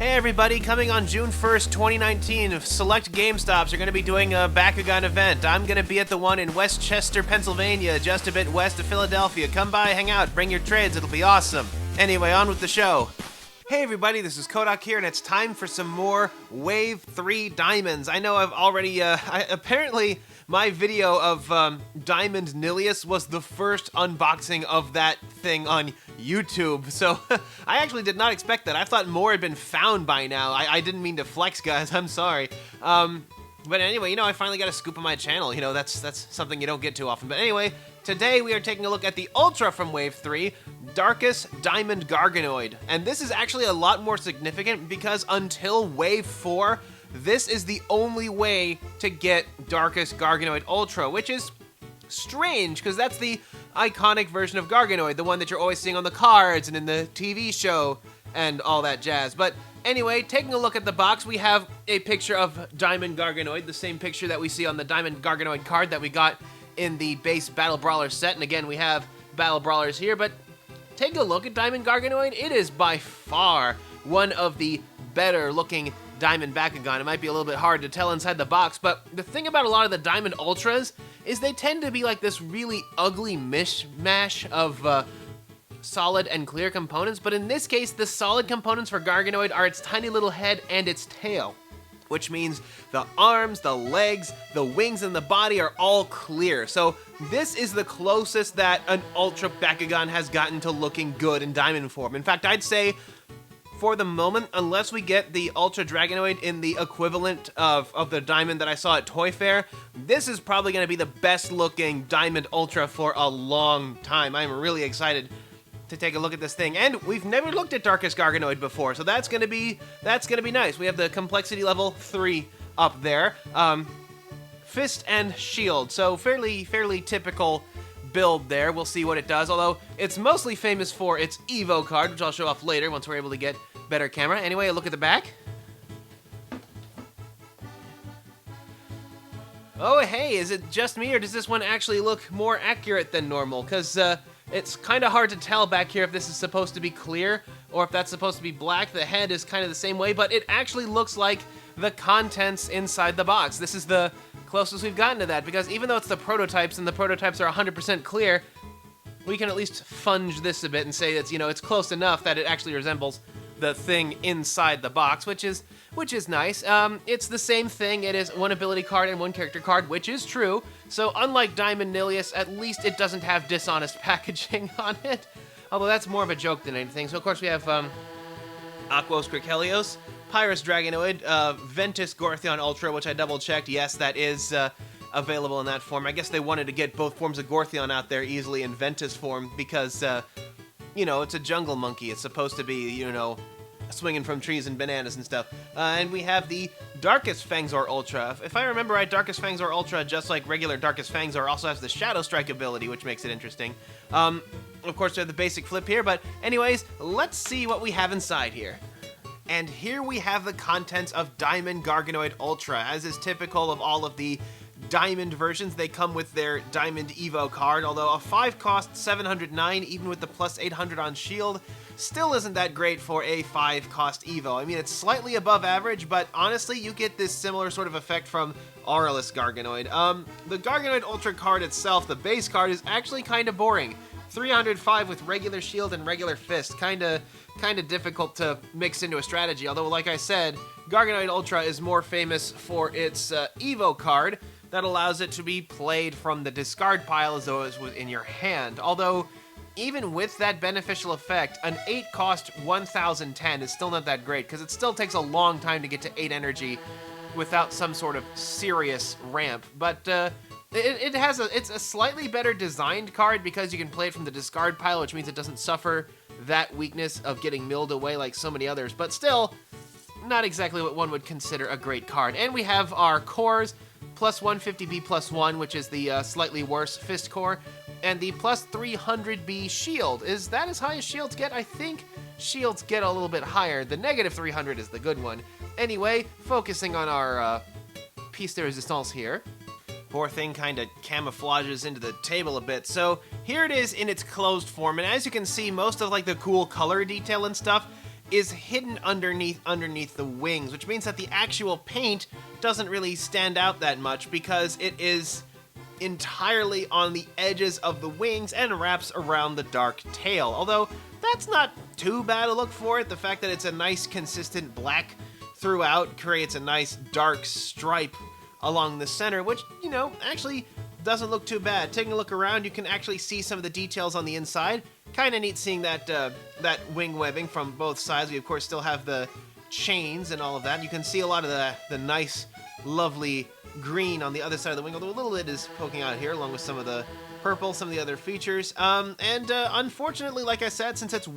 Hey everybody, coming on June 1st, 2019, select GameStops are going to be doing a Bakugan event. I'm going to be at the one in Westchester, Pennsylvania, just a bit west of Philadelphia. Come by, hang out, bring your trades, it'll be awesome. Anyway, on with the show. Hey everybody, this is Kohdok here, and it's time for some more Wave 3 Diamonds. I know I've already, apparently my video of Diamond Nilius was the first unboxing of that thing on YouTube, so I actually did not expect that. I thought more had been found by now. I didn't mean to flex, guys, I'm sorry. But anyway, I finally got a scoop on my channel. That's something you don't get too often. But anyway, today we are taking a look at the Ultra from Wave 3, Darkus Diamond Garganoid. And this is actually a lot more significant because until Wave 4, this is the only way to get Darkus Garganoid Ultra, which is strange because that's the iconic version of Garganoid, the one that you're always seeing on the cards and in the TV show and all that jazz. But anyway, taking a look at the box, we have a picture of Diamond Garganoid, the same picture that we see on the Diamond Garganoid card that we got in the base Battle Brawler set. And again, we have Battle Brawlers here, but take a look at Diamond Garganoid. It is by far one of the better looking Diamond Bakugan. It might be a little bit hard to tell inside the box, but the thing about a lot of the Diamond Ultras is they tend to be like this really ugly mishmash of solid and clear components, but in this case, the solid components for Garganoid are its tiny little head and its tail, which means the arms, the legs, the wings, and the body are all clear. So this is the closest that an Ultra Bakugan has gotten to looking good in Diamond form. In fact, I'd say for the moment, unless we get the Ultra Dragonoid in the equivalent of the Diamond that I saw at Toy Fair, this is probably going to be the best looking Diamond Ultra for a long time. I'm really excited to take a look at this thing, and we've never looked at Darkus Garganoid before, so that's gonna be nice. We have the complexity level 3 up there, fist and shield, so fairly typical build there. We'll see what it does, although it's mostly famous for its Evo card, which I'll show off later once we're able to get better camera. Anyway, a look at the back. Oh hey, is it just me, or does this one actually look more accurate than normal? Because it's kind of hard to tell back here if this is supposed to be clear or if that's supposed to be black. The head is kind of the same way, but it actually looks like the contents inside the box. This is the closest we've gotten to that, because even though it's the prototypes and the prototypes are 100% clear, we can at least funge this a bit and say that, it's close enough that it actually resembles the thing inside the box, which is nice. It's the same thing. It is one ability card and one character card, which is true. So unlike Diamond Nilius, at least it doesn't have dishonest packaging on it. Although that's more of a joke than anything. So of course we have Aquos Krikelios, Pyrus Dragonoid, Ventus Gorthion Ultra, which I double checked. Yes, that is available in that form. I guess they wanted to get both forms of Gorthion out there easily in Ventus form because, it's a jungle monkey. It's supposed to be, swinging from trees and bananas and stuff. And we have the Darkus Fangzor Ultra. If I remember right, Darkus Fangzor Ultra, just like regular Darkus Fangzor, also has the Shadow Strike ability, which makes it interesting. Of course, we have the basic flip here, but anyways, let's see what we have inside here. And here we have the contents of Diamond Garganoid Ultra. As is typical of all of the Diamond versions, they come with their Diamond Evo card, although a 5 cost 709, even with the plus 800 on shield, still isn't that great for a 5 cost Evo. I mean, it's slightly above average, but honestly, you get this similar sort of effect from Aurelus Garganoid. The Garganoid Ultra card itself, the base card, is actually kind of boring. 305 with regular shield and regular fist. Kind of difficult to mix into a strategy, although like I said, Garganoid Ultra is more famous for its Evo card that allows it to be played from the discard pile as though it was in your hand. Although, even with that beneficial effect, an 8 cost 1010 is still not that great, because it still takes a long time to get to 8 energy without some sort of serious ramp. But it's a slightly better designed card because you can play it from the discard pile, which means it doesn't suffer that weakness of getting milled away like so many others, but still not exactly what one would consider a great card. And we have our cores, plus 150B plus 1, which is the slightly worse fist core, and the plus 300B shield. Is that as high as shields get? I think shields get a little bit higher. The negative 300 is the good one. Anyway, focusing on our piece de resistance here. Poor thing kind of camouflages into the table a bit. So here it is in its closed form, and as you can see, most of like the cool color detail and stuff is hidden underneath the wings, which means that the actual paint doesn't really stand out that much because it is entirely on the edges of the wings and wraps around the dark tail. Although that's not too bad a look for it. The fact that it's a nice consistent black throughout creates a nice dark stripe along the center, which, you know, actually doesn't look too bad. Taking a look around, you can actually see some of the details on the inside. Kind of neat seeing that that wing webbing from both sides. We, of course, still have the chains and all of that. You can see a lot of the nice, lovely green on the other side of the wing, although a little bit is poking out here, along with some of the purple, some of the other features. Unfortunately, like I said, since it's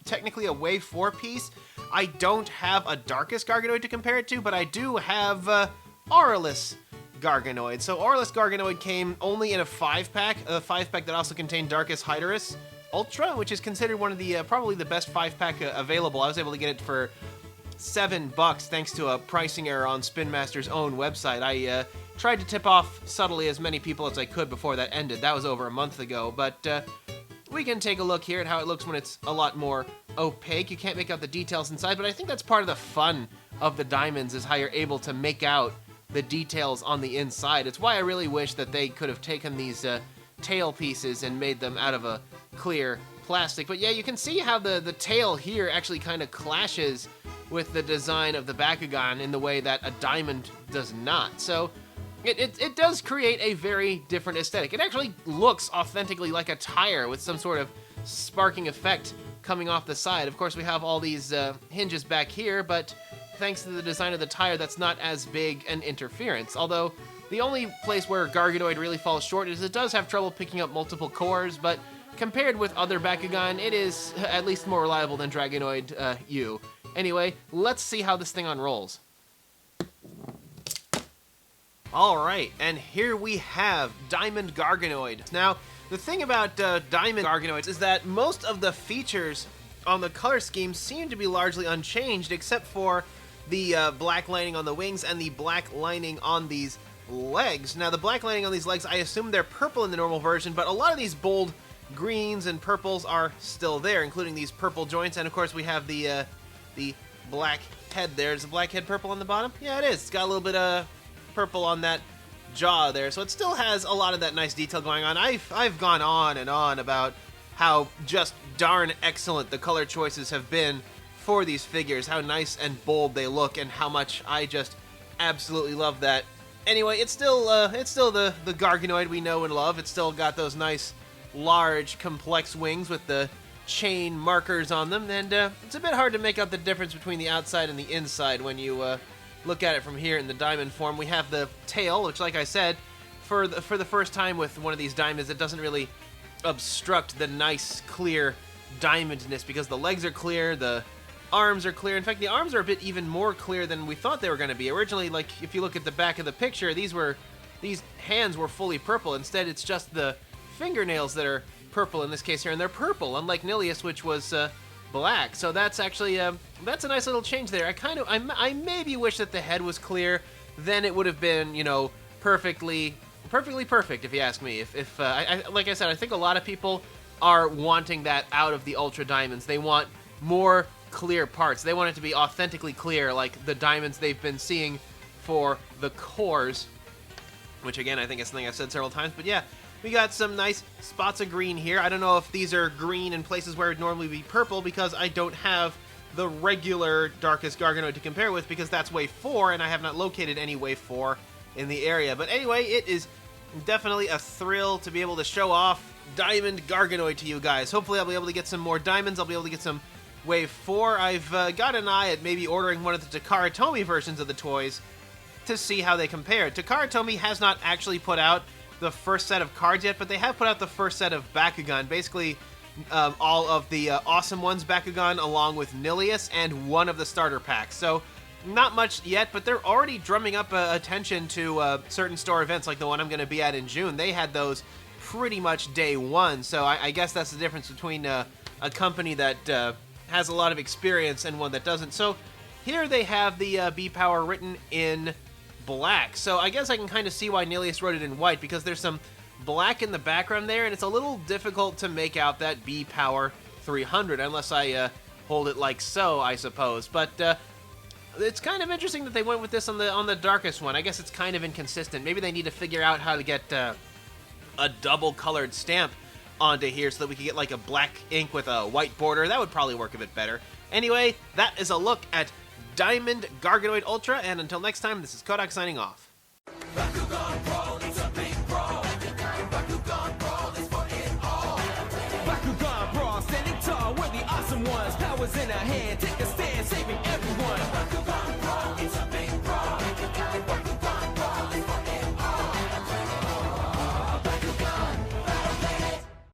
technically a Wave 4 piece, I don't have a Darkus Garganoid to compare it to, but I do have Aurelus Garganoid. So Aurelus Garganoid came only in a 5-pack, a 5-pack that also contained Darkus Garganoid Ultra, which is considered one of the probably the best 5-pack available. I was able to get it for $7 thanks to a pricing error on Spin Master's own website. I tried to tip off subtly as many people as I could before that ended. That was over a month ago, but we can take a look here at how it looks when it's a lot more opaque. You can't make out the details inside, but I think that's part of the fun of the diamonds, is how you're able to make out the details on the inside. It's why I really wish that they could have taken these tail pieces and made them out of a clear plastic. But yeah, you can see how the tail here actually kind of clashes with the design of the Bakugan in the way that a diamond does not. So it does create a very different aesthetic. It actually looks authentically like a tire with some sort of sparking effect coming off the side. Of course, we have all these hinges back here, but thanks to the design of the tire, that's not as big an interference. Although, the only place where Garganoid really falls short is it does have trouble picking up multiple cores, but compared with other Bakugan, it is at least more reliable than Dragonoid U. Anyway, let's see how this thing unrolls. Alright, and here we have Diamond Garganoid. Now, the thing about Diamond Garganoids is that most of the features on the color scheme seem to be largely unchanged, except for the black lining on the wings and the black lining on these legs. Now, the black lining on these legs, I assume they're purple in the normal version, but a lot of these bold greens and purples are still there, including these purple joints, and of course we have the black head there. Is the black head purple on the bottom? Yeah, it is. It's got a little bit of purple on that jaw there, so it still has a lot of that nice detail going on. I've gone on and on about how just darn excellent the color choices have been for these figures, how nice and bold they look, and how much I just absolutely love that. Anyway, it's still the Garganoid we know and love. It's still got those nice, large, complex wings with the chain markers on them, and it's a bit hard to make out the difference between the outside and the inside when you look at it from here in the diamond form. We have the tail, which, like I said, for the first time with one of these diamonds, it doesn't really obstruct the nice, clear diamondness, because the legs are clear, the arms are clear. In fact, the arms are a bit even more clear than we thought they were going to be. Originally, like, if you look at the back of the picture, these hands were fully purple. Instead, it's just the fingernails that are purple in this case here, and they're purple, unlike Nilius, which was black. So that's actually that's a nice little change there. I maybe wish that the head was clear. Then it would have been, you know, perfectly perfect, if you ask me. If like I said, I think a lot of people are wanting that out of the Ultra Diamonds. They want more clear parts. They want it to be authentically clear, like the diamonds they've been seeing for the cores, which again, I think is something I've said several times. But yeah, we got some nice spots of green here. I don't know if these are green in places where it would normally be purple, because I don't have the regular Darkus Garganoid to compare with, because that's Wave 4, and I have not located any Wave 4 in the area. But anyway, it is definitely a thrill to be able to show off Diamond Garganoid to you guys. Hopefully I'll be able to get some more diamonds. I'll be able to get some Wave 4. I've got an eye at maybe ordering one of the Takara Tomy versions of the toys to see how they compare. Takara Tomy has not actually put out the first set of cards yet, but they have put out the first set of Bakugan. Basically, all of the Awesome Ones Bakugan, along with Nilius, and one of the starter packs. So, not much yet, but they're already drumming up attention to certain store events, like the one I'm going to be at in June. They had those pretty much day one, so I guess that's the difference between a company that has a lot of experience and one that doesn't. So, here they have the B-Power written in black. So I guess I can kind of see why Nilius wrote it in white, because there's some black in the background there, and it's a little difficult to make out that B-Power 300 unless I hold it like so, I suppose. But it's kind of interesting that they went with this on the darkest one. I guess it's kind of inconsistent. Maybe they need to figure out how to get a double colored stamp onto here so that we can get like a black ink with a white border. That would probably work a bit better. Anyway, that is a look at Diamond Garganoid Ultra, and until next time, this is Kohdok signing off. Bakugan brawl, it's a big brawl. Bakugan brawl is for it all. Bakugan brawl, standing tall, we're the awesome ones. Powers in our hand, take a stand.